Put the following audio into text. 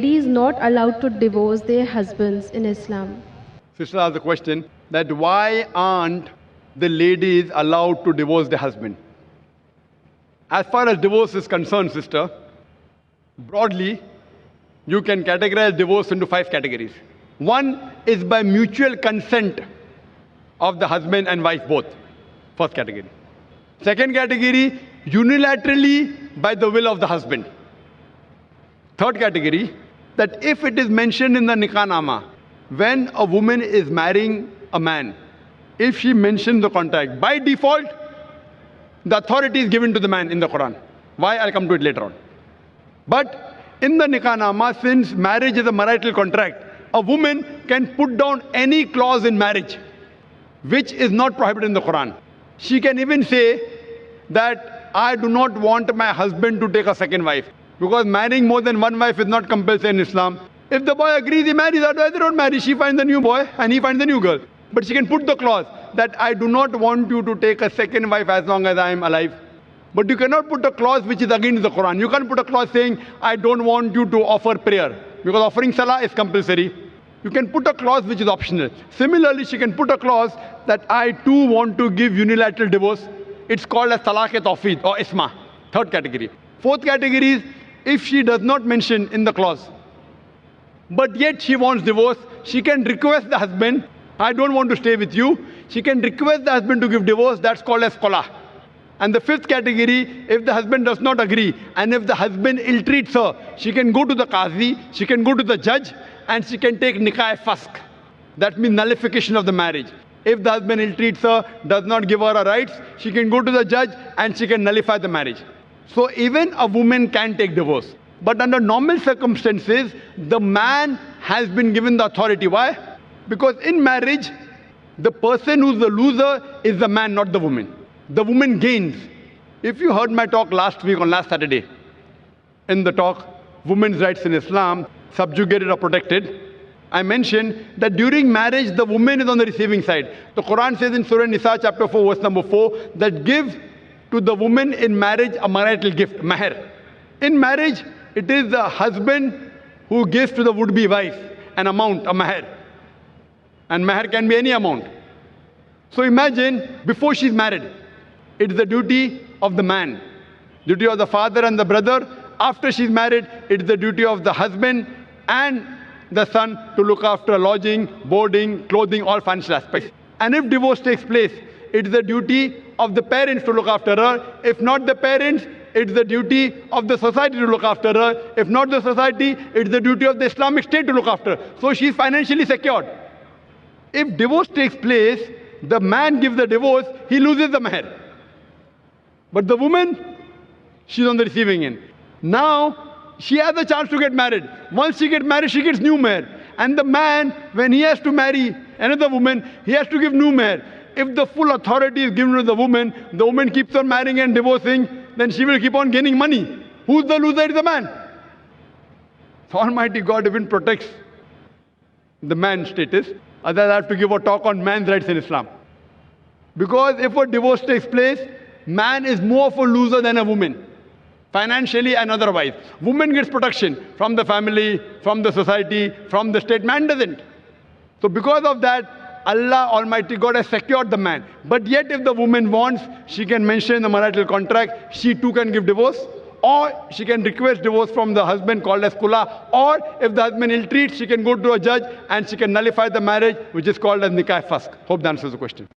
Ladies not allowed to divorce their husbands in Islam. Sister asked the question that why aren't the ladies allowed to divorce their husband? As far as divorce is concerned, sister, broadly, you can categorize divorce into 5 categories. One is by mutual consent of the husband and wife both. First category. Second category, unilaterally by the will of the husband. Third category, that if it is mentioned in the Nikah Nama, when a woman is marrying a man, if she mentions the contract, by default, the authority is given to the man in the Quran. Why? I'll come to it later on. But in the Nikah Nama, since marriage is a marital contract, a woman can put down any clause in marriage which is not prohibited in the Quran. She can even say that I do not want my husband to take a second wife, because marrying more than one wife is not compulsory in Islam. If the boy agrees, he marries, otherwise they don't marry. She finds a new boy and he finds a new girl. But she can put the clause that I do not want you to take a second wife as long as I am alive. But you cannot put a clause which is against the Quran. You can't put a clause saying I don't want you to offer prayer, because offering salah is compulsory. You can put a clause which is optional. Similarly, she can put a clause that I too want to give unilateral divorce. It's called as talaq-e-tawfeed or isma. Third category. Fourth category is if she does not mention in the clause, but yet she wants divorce, she can request the husband, I don't want to stay with you. She can request the husband to give divorce. That's called as qala. And the fifth category, if the husband does not agree, and if the husband ill-treats her, she can go to the qazi, she can go to the judge, and she can take nikah-e-fasq. That means nullification of the marriage. If the husband ill-treats her, does not give her her rights, she can go to the judge and she can nullify the marriage. So even a woman can take divorce. But under normal circumstances, the man has been given the authority. Why? Because in marriage, the person who's the loser is the man, not the woman. The woman gains. If you heard my talk last week on last Saturday, in the talk, Women's Rights in Islam, Subjugated or Protected, I mentioned that during marriage, the woman is on the receiving side. The Quran says in Surah Nisa, chapter 4, verse number 4, that give to the woman in marriage a marital gift, mahr. In marriage, it is the husband who gives to the would-be wife an amount, a mahr. And mahr can be any amount. So imagine, before she's married, it's the duty of the man, duty of the father and the brother. After she's married, it's the duty of the husband and the son to look after lodging, boarding, clothing, all financial aspects. And if divorce takes place, it's the duty of the parents to look after her. If not the parents, it's the duty of the society to look after her. If not the society, it's the duty of the Islamic State to look after her. So she's financially secured. If divorce takes place, the man gives the divorce, he loses the mahr. But the woman, she's on the receiving end. Now, she has a chance to get married. Once she gets married, she gets new mahr. And the man, when he has to marry another woman, he has to give new mahr. If the full authority is given to the woman keeps on marrying and divorcing, then she will keep on gaining money. Who's the loser? It's the man. So Almighty God even protects the man's status. Otherwise, I have to give a talk on man's rights in Islam. Because if a divorce takes place, man is more of a loser than a woman, financially and otherwise. Woman gets protection from the family, from the society, from the state. Man doesn't. So because of that, Allah Almighty God has secured the man. But yet if the woman wants, she can mention in the marital contract, she too can give divorce. Or she can request divorce from the husband, called as khula. Or if the husband ill-treats, she can go to a judge and she can nullify the marriage, which is called as nikah-e-fasq. Hope that answers the question.